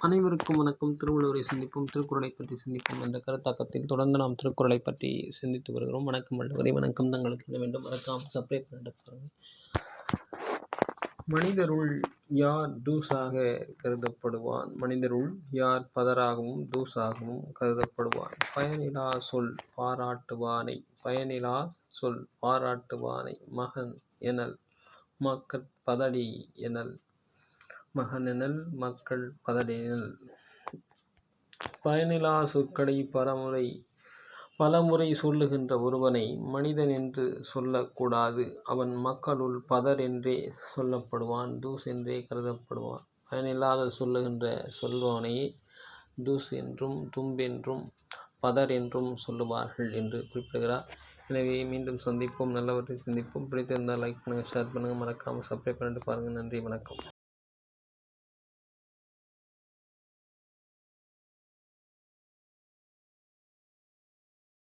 அனைவருக்கும் வணக்கம். திருவள்ளுவரை சிந்திப்போம், திருக்குறளை பற்றி சிந்திப்போம் என்ற கருத்தாக்கத்தில் தொடர்ந்து நாம் திருக்குறளை பற்றி சிந்தித்து வருகிறோம். வணக்கம் வள்ளுவரே, வணக்கம். தங்களுக்கு என்ன வேண்டும்? மறக்காம சப்ஸ்கிரைப் பண்ணிட்டு பாருங்க. மனிதருள் யார் தூசாக கருதப்படுவான்? மனிதருள் யார் பதராகவும் தூசாகவும் கருதப்படுவான்? பயனிலா சொல் பாராட்டுவானை பயனிலா சொல் பாராட்டுவானை மகன் எனல் மக்கட் பதடி எனல் மகனெனல் மக்கள் பதடினல். பயனிலா சொற்களை பலமுறை சொல்லுகின்ற ஒருவனை மனிதன் என்று சொல்லக்கூடாது. அவன் மக்களுள் பதர் என்றே சொல்லப்படுவான், தூஸ் என்றே கருதப்படுவான். பயனில்லாத சொல்லுவனையே தூஸ் என்றும் தும்பென்றும் பதர் என்றும் சொல்லுவார்கள் என்று குறிப்பிடுகிறார். எனவே மீண்டும் சந்திப்போம், நல்லவற்றை சிந்திப்போம். பிடித்திருந்தால் லைக் பண்ணுங்கள், ஷேர் பண்ணுங்கள், மறக்காமல் சப்ஸ்கிரைப் பண்ணிட்டு பாருங்கள். நன்றி, வணக்கம்.